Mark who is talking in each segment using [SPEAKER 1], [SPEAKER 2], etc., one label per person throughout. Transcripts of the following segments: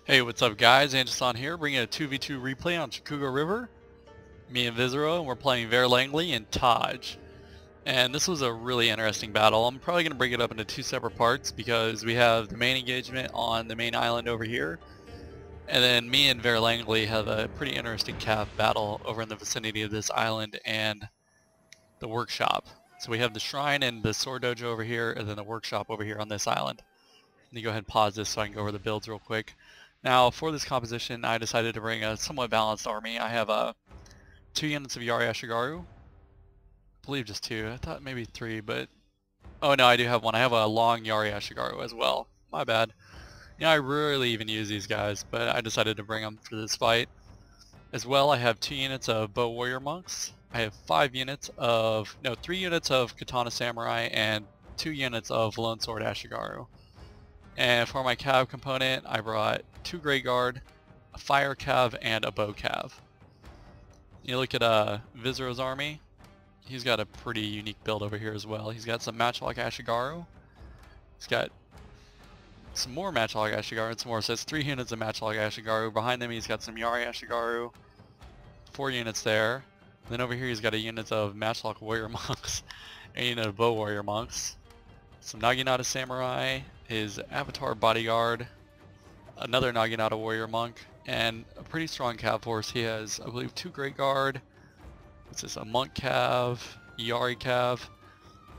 [SPEAKER 1] Hey, what's up guys? Angelson here, bringing a 2v2 replay on Chikugo River. Me and Vizeroh, and we're playing Vizeroh and Taj. And this was a really interesting battle. I'm probably going to break it up into two separate parts because we have the main engagement on the main island over here. And then me and Vizeroh have a pretty interesting cav battle over in the vicinity of this island and the workshop. So we have the shrine and the sword dojo over here, and then the workshop over here on this island. Let me go ahead and pause this so I can go over the builds real quick. Now, for this composition, I decided to bring a somewhat balanced army. I have 2 units of Yari Ashigaru. I believe just 2. I thought maybe 3, but... Oh no, I do have 1. I have a long Yari Ashigaru as well. My bad. You know, I rarely even use these guys, but I decided to bring them for this fight. As well, I have 2 units of Bow Warrior Monks. I have 3 units of Katana Samurai and 2 units of Lone Sword Ashigaru. And for my cav component, I brought 2 Grey Guard, a Fire Cav, and a Bow Cav. You look at Vizeroh's army, he's got a pretty unique build over here as well. He's got some Matchlock Ashigaru, he's got some more Matchlock Ashigaru, and some more, so it's 3 units of Matchlock Ashigaru. Behind them he's got some Yari Ashigaru, 4 units there. And then over here he's got a unit of Matchlock Warrior Monks, a unit of Bow Warrior Monks, some Naginata Samurai, his Avatar Bodyguard, another Naginata Warrior Monk, and a pretty strong cav force. He has, I believe, 2 Great Guard, what's this, a Monk Cav, Yari Cav,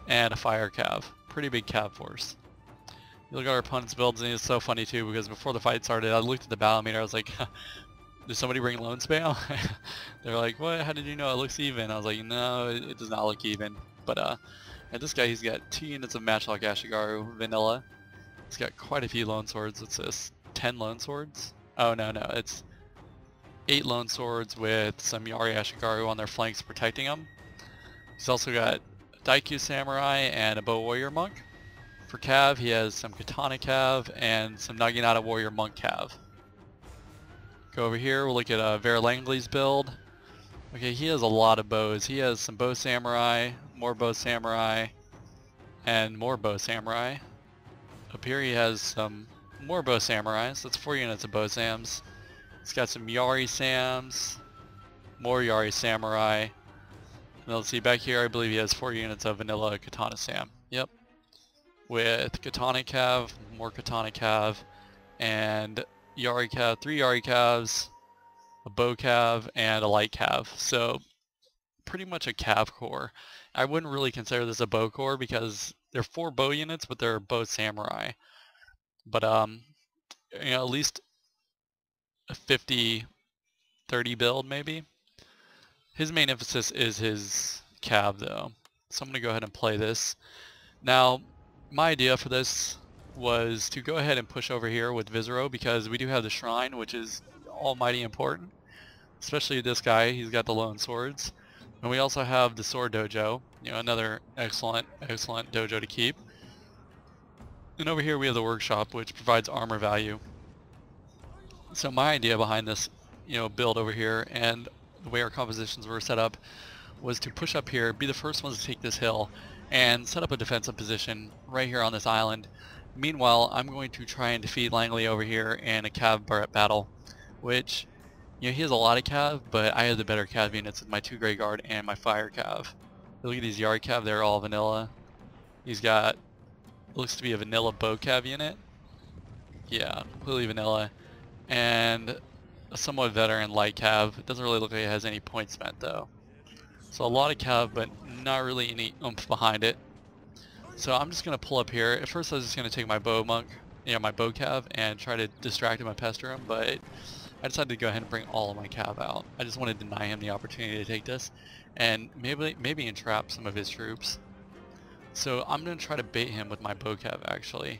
[SPEAKER 1] and a Fire Cav. Pretty big cav force. You look at our opponent's builds, and it's so funny too, because before the fight started, I looked at the battle meter, I was like, did somebody bring Lone Spam? They're like, what, how did you know it looks even? I was like, no, it does not look even. But and this guy, he's got 2 units of Matchlock Ashigaru, vanilla. He's got quite a few lone swords. What's this? 10 lone swords? Oh no, it's 8 lone swords with some Yari Ashigaru on their flanks protecting them. He's also got a Daikyu Samurai and a Bow Warrior Monk. For Cav, he has some Katana Cav and some Naginata Warrior Monk Cav. Go over here, we'll look at Vizeroh's build. Okay, he has a lot of bows. He has some Bow Samurai, more Bow Samurai, and more Bow Samurai. Up here he has some more Bow Samurai, so that's 4 units of Bow Sams. He's got some Yari Sams, more Yari Samurai. And let's see, back here I believe he has 4 units of vanilla Katana Sam. Yep. With Katana Cav, more Katana Cav, and Yari Cav, 3 Yari Cavs, a Bow Cav, and a Light Cav. So pretty much a Cav core. I wouldn't really consider this a Bow core because they're 4 bow units, but they're both samurai. But you know, at least a 50-30 build maybe. His main emphasis is his cav though. So I'm gonna go ahead and play this. Now, my idea for this was to go ahead and push over here with Vizeroh because we do have the shrine, which is almighty important. Especially this guy, he's got the lone swords. And we also have the sword dojo, you know, another excellent dojo to keep. And over here we have the workshop, which provides armor value. So my idea behind this, you know, build over here and the way our compositions were set up was to push up here, be the first ones to take this hill, and set up a defensive position right here on this island. Meanwhile, I'm going to try and defeat Langley over here in a cav battle, which, you know, he has a lot of cav, but I have the better cav units with my 2 Grey Guard and my Fire Cav. Look at these Yari Cav, they're all vanilla. He's got, looks to be a vanilla Bow Cav unit. Yeah, completely vanilla. And a somewhat veteran Light Cav. It doesn't really look like it has any points spent though. So a lot of cav, but not really any oomph behind it. So I'm just going to pull up here. At first I was just going to take my Bow Monk, you know, my Bow Cav, and try to distract him and pester him, but I decided to go ahead and bring all of my cav out. I just wanted to deny him the opportunity to take this, and maybe entrap some of his troops. So I'm going to try to bait him with my Bow Cav actually.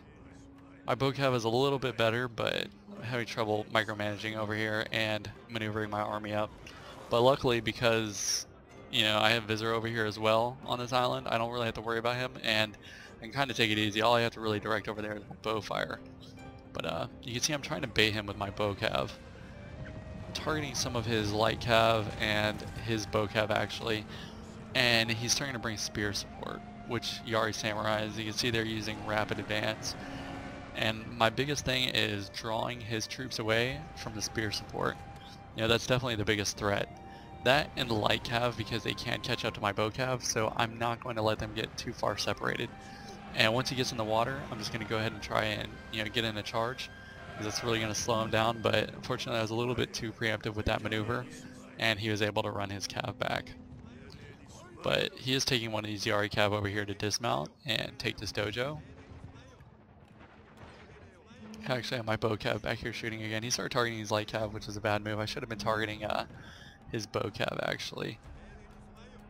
[SPEAKER 1] My Bow Cav is a little bit better, but I'm having trouble micromanaging over here and maneuvering my army up. But luckily, because, you know, I have Vizeroh over here as well on this island, I don't really have to worry about him, and I can kind of take it easy. All I have to really direct over there is bow fire. But you can see I'm trying to bait him with my bow cav. I'm targeting some of his light cav and his bow cav actually, and he's starting to bring spear support, which Yari Samurai, as you can see, they're using rapid advance. And my biggest thing is drawing his troops away from the spear support. You know, that's definitely the biggest threat. That and the light cav, because they can't catch up to my bow cav, so I'm not going to let them get too far separated. And once he gets in the water, I'm just going to go ahead and try and, you know, get in a charge, because that's really going to slow him down. But unfortunately, I was a little bit too preemptive with that maneuver, and he was able to run his cav back. But he is taking one of these Yari cav over here to dismount and take this dojo. I actually have my bow cav back here shooting again. He started targeting his light cav, which is a bad move. I should have been targeting his bow cav actually.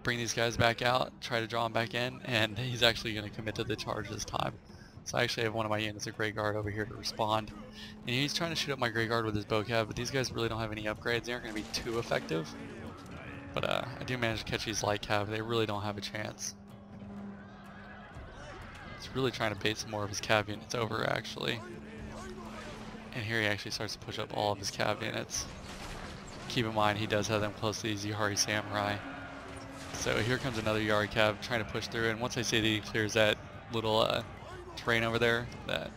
[SPEAKER 1] Bring these guys back out, try to draw him back in, and he's actually going to commit to the charge this time. So I actually have one of my units, a Grey Guard, over here to respond. And he's trying to shoot up my Grey Guard with his bow cav, but these guys really don't have any upgrades. They aren't going to be too effective. But I do manage to catch these light cav. They really don't have a chance. He's really trying to bait some more of his cav units over actually. And here he actually starts to push up all of his cav units. Keep in mind he does have them close to these Yari Samurai. So here comes another Yari cav trying to push through, and once I see that he clears that little terrain over there, that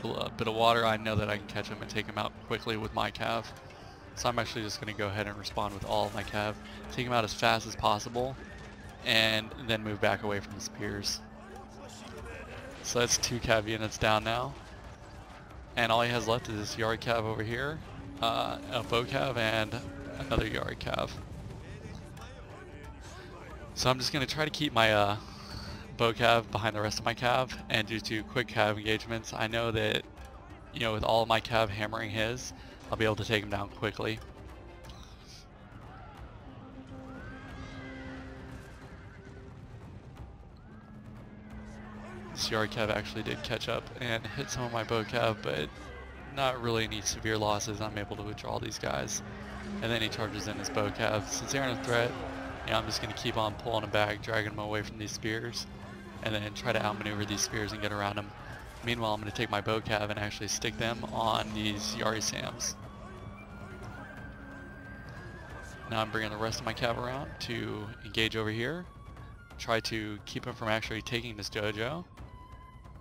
[SPEAKER 1] little bit of water, I know that I can catch him and take him out quickly with my cav. So I'm actually just going to go ahead and respond with all of my cav, take him out as fast as possible, and then move back away from the spears. So that's 2 cav units down now. And all he has left is this Yari cav over here, a bow cav, and another Yari cav. So I'm just going to try to keep my bow cav behind the rest of my cav and do 2 quick cav engagements. I know that, you know, with all of my cav hammering his, I'll be able to take him down quickly. This Yari cav actually did catch up and hit some of my bow cav, but not really any severe losses. I'm able to withdraw these guys. And then he charges in his bow cav. Since they aren't a threat, you know, I'm just going to keep on pulling them back, dragging them away from these spears, and then try to outmaneuver these spears and get around them. Meanwhile, I'm going to take my bow cav and actually stick them on these Yari Sams. Now I'm bringing the rest of my cav around to engage over here, try to keep him from actually taking this dojo.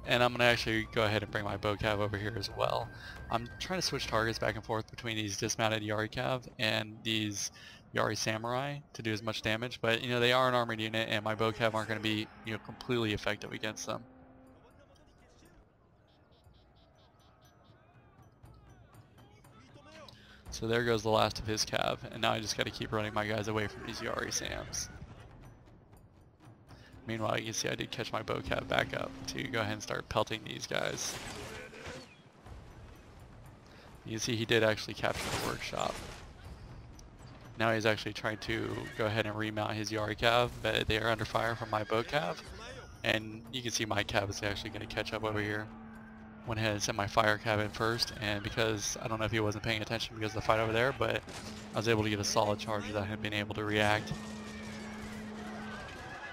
[SPEAKER 1] And I'm going to actually go ahead and bring my bow cav over here as well. I'm trying to switch targets back and forth between these dismounted Yari cav and these Yari Samurai to do as much damage, but you know, they are an armored unit and my bow cav aren't going to be, you know, completely effective against them. So there goes the last of his cav, and now I just got to keep running my guys away from these Yari Sams. Meanwhile, you can see I did catch my bow cav back up to go ahead and start pelting these guys. You can see he did actually capture the workshop. Now he's actually trying to go ahead and remount his Yari cav, but they are under fire from my bow cav. And you can see my cav is actually going to catch up over here. Went ahead and sent my fire cav in first, and because, I don't know if he wasn't paying attention because of the fight over there, but I was able to get a solid charge without him being able to react.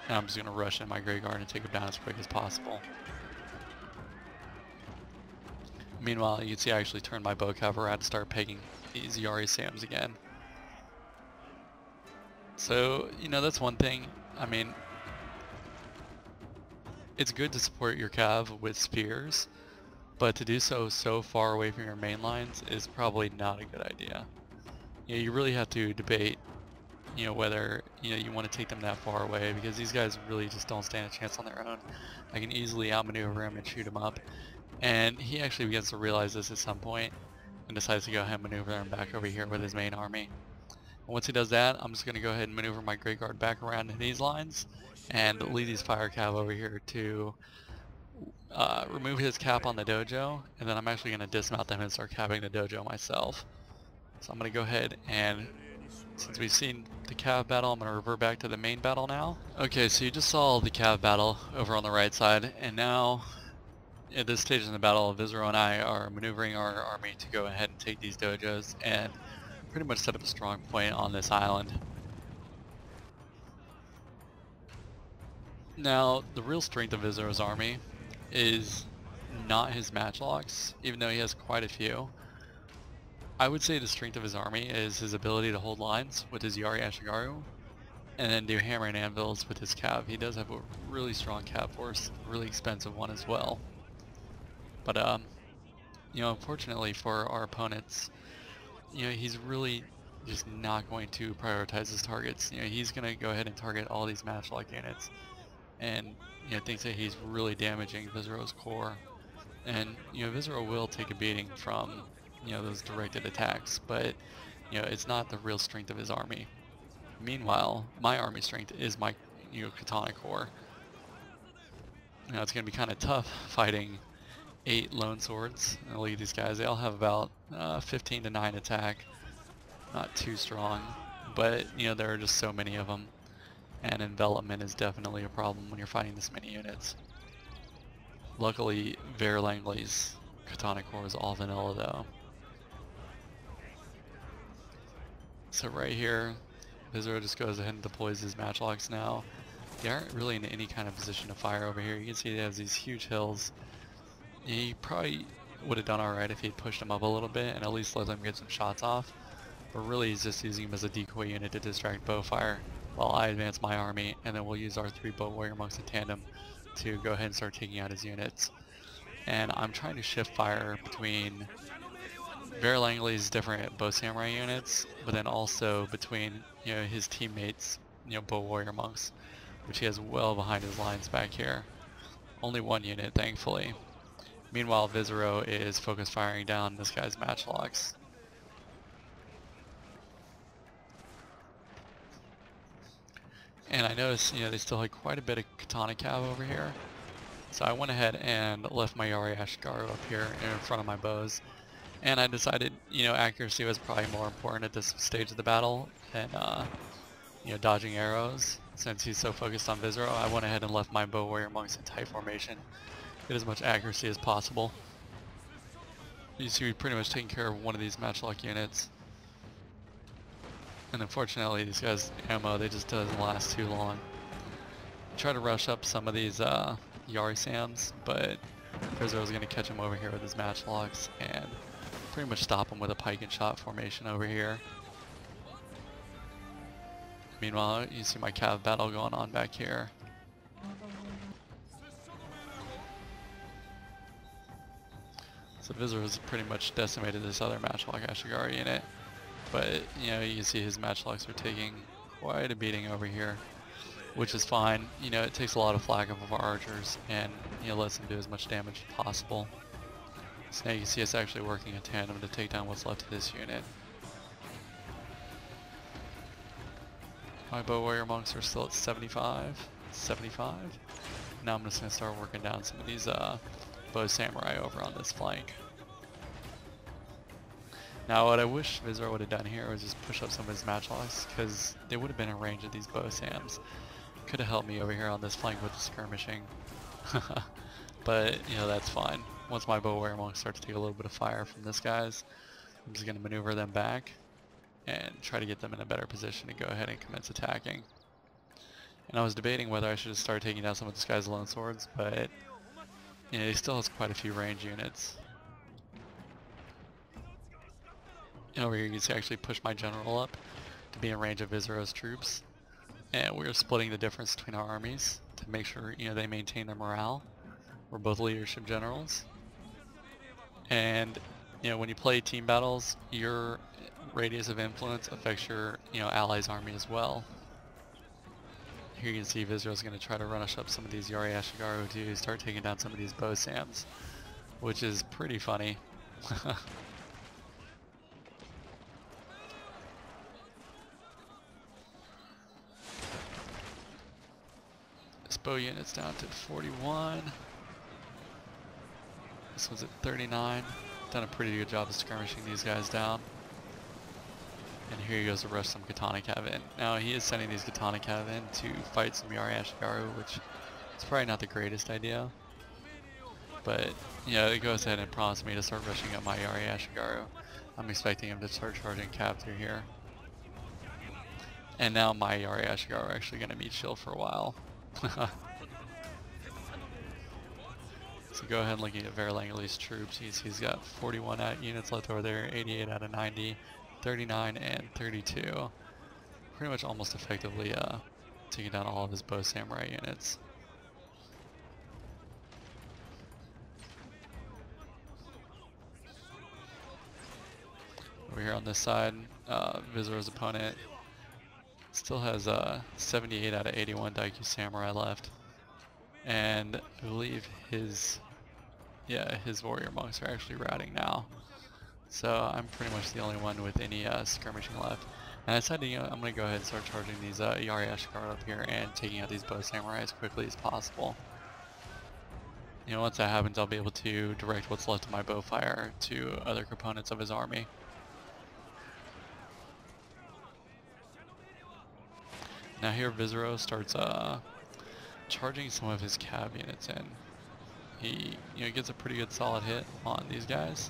[SPEAKER 1] And I'm just going to rush in my Grey Guard and take him down as quick as possible. Meanwhile, you can see I actually turned my bow cav around to start pegging these Yari Sams again. So, you know, that's one thing. I mean, it's good to support your cav with spears, but to do so far away from your main lines is probably not a good idea. You know, you really have to debate, you know, whether, you know, you want to take them that far away, because these guys really just don't stand a chance on their own. I can easily outmaneuver him and shoot him up, and he actually begins to realize this at some point and decides to go ahead and maneuver him back over here with his main army. And once he does that, I'm just going to go ahead and maneuver my Grey Guard back around in these lines and lead these fire cav over here to remove his cap on the dojo, and then I'm actually going to dismount them and start capping the dojo myself. So I'm going to go ahead and, since we've seen the cav battle, I'm going to revert back to the main battle now. Okay, so you just saw the cav battle over on the right side, and now at this stage in the battle, Vizeroh and I are maneuvering our army to go ahead and take these dojos and pretty much set up a strong point on this island. Now, the real strength of Vizeroh's army is not his matchlocks, even though he has quite a few. I would say the strength of his army is his ability to hold lines with his Yari Ashigaru, and then do hammer and anvils with his cav. He does have a really strong cav force, a really expensive one as well. But you know, unfortunately for our opponents, you know, he's really just not going to prioritize his targets. You know, he's going to go ahead and target all these matchlock units, and you know, thinks that he's really damaging Vizeroh's core. And you know, Vizeroh will take a beating from, you know, those directed attacks, but you know, it's not the real strength of his army. Meanwhile, my army strength is my, you know, katana core. You know, it's going to be kind of tough fighting 8 lone swords. And look at these guys, they all have about 15 to 9 attack. Not too strong, but you know, there are just so many of them, and envelopment is definitely a problem when you're fighting this many units. Luckily, Vizeroh Langley's katana core is all vanilla though. So right here, Vizeroh just goes ahead and deploys his matchlocks now. They aren't really in any kind of position to fire over here. You can see he has these huge hills. He probably would have done alright if he had pushed him up a little bit and at least let them get some shots off. But really he's just using him as a decoy unit to distract bow fire while I advance my army, and then we'll use our 3 bow warrior monks in tandem to go ahead and start taking out his units. And I'm trying to shift fire between Vizeroh Langley's different bow samurai units, but then also between, you know, his teammates, you know, bow warrior monks, which he has well behind his lines back here. Only 1 unit, thankfully. Meanwhile, Vizeroh is focus firing down this guy's matchlocks. And I noticed, you know, they still had quite a bit of katana cav over here. So I went ahead and left my Yari Ashigaru up here in front of my bows. And I decided, you know, accuracy was probably more important at this stage of the battle than, you know, dodging arrows. Since he's so focused on Vizeroh, I went ahead and left my bow warrior monks in tight formation. Get as much accuracy as possible. You see, we pretty much taking care of one of these matchlock units. And unfortunately, these guys' ammo, they just doesn't last too long. Try to rush up some of these Yari Sams, but Vizeroh's going to catch him over here with his matchlocks and pretty much stop him with a pike and shot formation over here. Meanwhile, you see my cav battle going on back here. So Vizeroh's pretty much decimated this other matchlock Ashigaru unit. But, you know, you can see his matchlocks are taking quite a beating over here, which is fine. You know, it takes a lot of flak off of our archers and, you know, lets them do as much damage as possible. So now you can see us actually working in tandem to take down what's left of this unit. My bow warrior monks are still at 75. Now I'm just going to start working down some of these bow samurai over on this flank. Now what I wish Vizeroh would have done here was just push up some of his matchlocks, because they would have been in range of these bow sams. Could have helped me over here on this flank with the skirmishing. But, you know, that's fine. Once my bow warrior monks start to take a little bit of fire from this guys, I'm just going to maneuver them back and try to get them in a better position to go ahead and commence attacking. And I was debating whether I should just start taking down some of this guy's lone swords, but, you know, he still has quite a few range units. And over here you can see I actually push my general up to be in range of Vizeroh's troops. And we're splitting the difference between our armies to make sure, you know, they maintain their morale. We're both leadership generals. And, you know, when you play team battles, your radius of influence affects your, you know, allies' army as well. Here you can see Vizeroh's going to try to rush up some of these Yari Ashigaru to start taking down some of these bow sams, which is pretty funny. This bow unit's down to 41. This one's at 39. Done a pretty good job of skirmishing these guys down. And here he goes to rush some katana cav in. Now he is sending these katana cav in to fight some Yari Ashigaru, which is probably not the greatest idea. But, you know, it goes ahead and prompts me to start rushing up my Yari Ashigaru. I'm expecting him to start charging cav through here. And now my Yari Ashigaru are actually going to meet shield for a while. So go ahead and look at Vizeroh Langley's troops. He's got 41 units left over there, 88 out of 90, 39 and 32. Pretty much almost effectively taking down all of his bow samurai units. Over here on this side, Vizeroh's opponent still has 78 out of 81 Daikyu Samurai left. And I believe his warrior monks are actually routing now. So I'm pretty much the only one with any skirmishing left. And I decided, I'm going to go ahead and start charging these Yari Ashikaru up here and taking out these bow samurai as quickly as possible. Once that happens, I'll be able to direct what's left of my bow fire to other components of his army. Now here Vizeroh starts charging some of his cav units in. He gets a pretty good solid hit on these guys,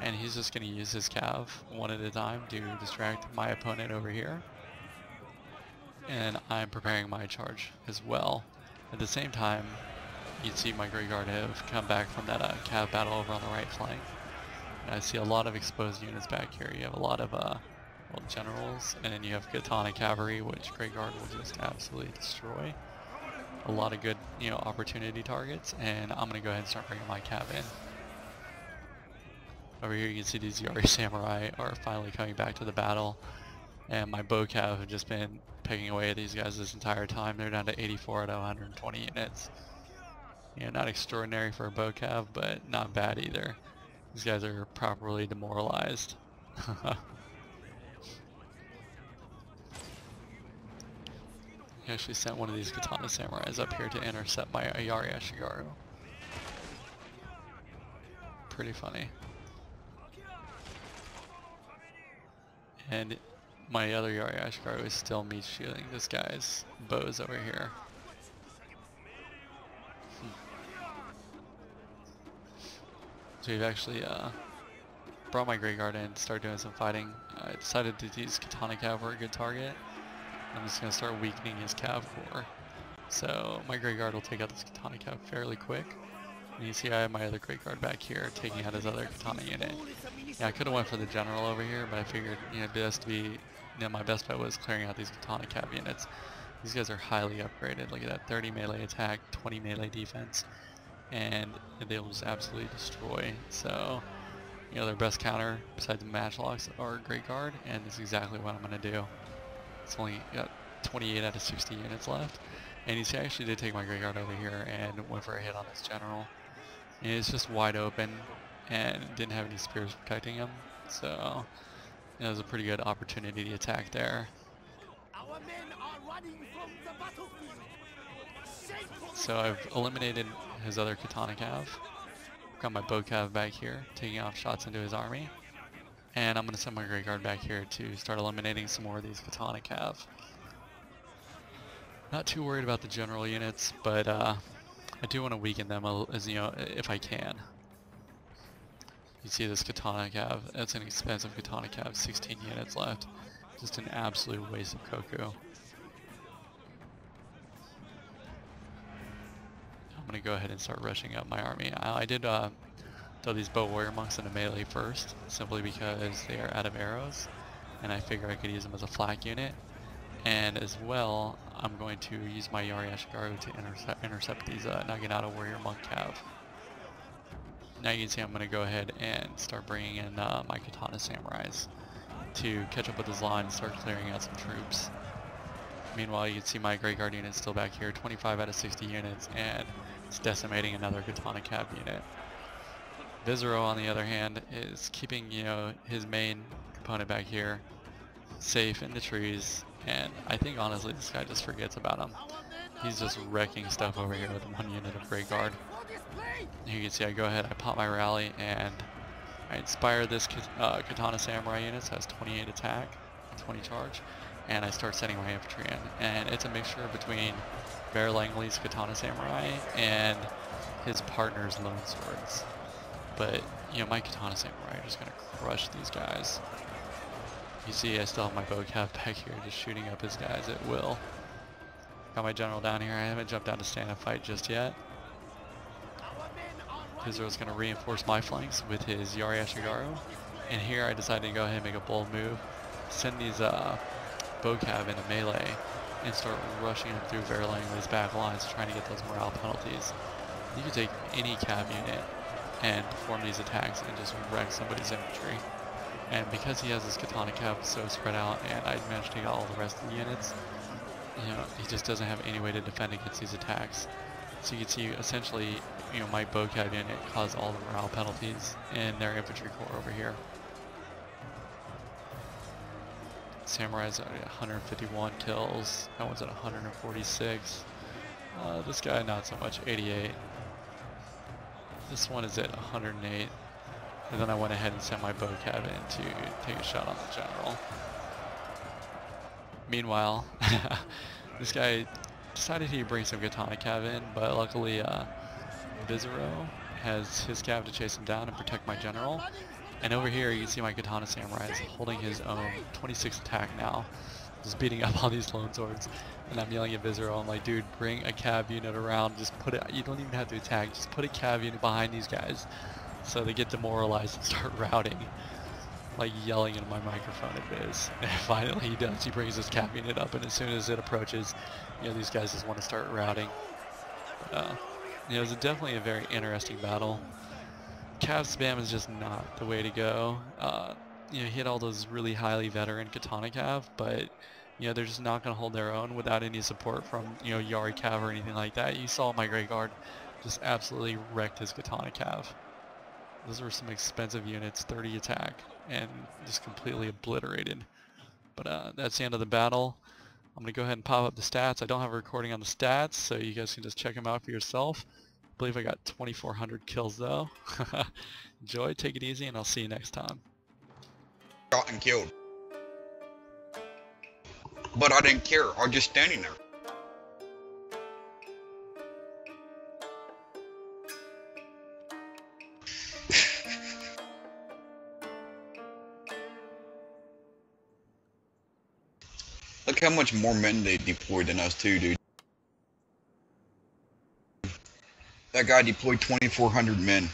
[SPEAKER 1] and he's just going to use his cav one at a time to distract my opponent over here. And I'm preparing my charge as well. At the same time, you can see my Grey Guard have come back from that cav battle over on the right flank. And I see a lot of exposed units back here. You have a lot of generals, and then you have Katana cavalry, which Grey Guard will just absolutely destroy. A lot of good, opportunity targets, and I'm gonna go ahead and start bringing my cav in. Over here, you can see these Yari Samurai are finally coming back to the battle, and my bow cav have just been pecking away at these guys this entire time. They're down to 84 out of 120 units. Not extraordinary for a bow cav, but not bad either. These guys are properly demoralized. He actually sent one of these Katana Samurais up here to intercept my Yari Ashikaru. Pretty funny. And my other Yari Ashikaru is still meat shielding this guy's bows over here. So we've actually brought my Grey Guard in and started doing some fighting. I decided that these Katana Cav were a good target. I'm just going to start weakening his Cav Corps. So my Grey Guard will take out this Katana Cav fairly quick. And you see I have my other Grey Guard back here taking out his other Katana unit. Yeah, I could have went for the General over here, but I figured, best to be, my best bet was clearing out these Katana Cav units. These guys are highly upgraded. Look at that, 30 melee attack, 20 melee defense, and they'll just absolutely destroy. So, their best counter besides the matchlocks are Grey Guard, and this is exactly what I'm going to do. It's only got 28 out of 60 units left. And you see I actually did take my Grey Guard over here and went for a hit on this general. And it's just wide open and didn't have any spears protecting him. So it was a pretty good opportunity to attack there.
[SPEAKER 2] Our men are running from the battlefield.
[SPEAKER 1] So I've eliminated his other Katana Cav. Got my bow cav back here, taking off shots into his army. And I'm going to send my Grey Guard back here to start eliminating some more of these Katana Cav. Not too worried about the general units, but I do want to weaken them as if I can. You see this Katana Cav, that's an expensive Katana Cav, 16 units left. Just an absolute waste of Koku. I'm going to go ahead and start rushing up my army. I did throw these bow warrior monks into melee first, simply because they are out of arrows, and I figure I could use them as a flak unit. And as well, I'm going to use my Yari Ashikaru to intercept these Naginata warrior monk cav. Now you can see I'm going to go ahead and start bringing in my Katana Samurais to catch up with his line and start clearing out some troops. Meanwhile, you can see my Grey Guard unit still back here, 25 out of 60 units, and it's decimating another Katana Cav unit. Vizeroh, on the other hand, is keeping, his main component back here safe in the trees, and I think honestly this guy just forgets about him. He's just wrecking stuff over here with one unit of Grey Guard. You can see I go ahead, I pop my rally, and I inspire this Katana Samurai unit, so it has 28 attack, 20 charge, and I start sending my infantry in. And it's a mixture between Vizeroh Langley's Katana Samurai and his partner's Lone Swords. But, my Katana Samurai are just going to crush these guys. You see I still have my bow cav back here just shooting up his guys at will. Got my general down here. I haven't jumped down to stand and fight just yet. Vizeroh's going to reinforce my flanks with his Yari Ashigaru. And here I decided to go ahead and make a bold move. Send these bow cav into melee and start rushing them through Vizeroh Langley's back lines, trying to get those morale penalties. You can take any cav unit and perform these attacks and just wreck somebody's infantry. And because he has this katana cav so spread out, and I managed to get all the rest of the units, you know, he just doesn't have any way to defend against these attacks. So you can see essentially, you know, my bow cav unit caused all the morale penalties in their infantry corps over here. Samurai's at 151 kills. That one's at 146. This guy not so much, 88. This one is at 108. And then I went ahead and sent my bow cav in to take a shot on the general. Meanwhile, this guy decided he'd bring some katana cav in, but luckily Vizeroh has his cav to chase him down and protect my general. And over here you can see my katana samurai is holding his own 26 attack now, just beating up all these lone swords. And I'm yelling at Vizeroh, I'm like, dude, bring a cav unit around, just put it, you don't even have to attack, just put a cav unit behind these guys so they get demoralized and start routing. Like yelling into my microphone at Viz. And finally he does, he brings his cav unit up, and as soon as it approaches, you know, these guys just want to start routing. But, you know, it was definitely a very interesting battle. Cav spam is just not the way to go. You know, hit all those really highly veteran katana cav, but you know, they're just not going to hold their own without any support from, you know, Yari cav or anything like that. You saw my Grey Guard just absolutely wrecked his katana cav. Those were some expensive units, 30 attack, and just completely obliterated. But that's the end of the battle. I'm going to go ahead and pop up the stats. I don't have a recording on the stats, so you guys can just check them out for yourself. I believe I got 2,400 kills though. Enjoy, take it easy, and I'll see you next time.
[SPEAKER 3] Shot and killed. But I didn't care, I was just standing there. Look how much more men they deployed than us too, dude. That guy deployed 2,400 men.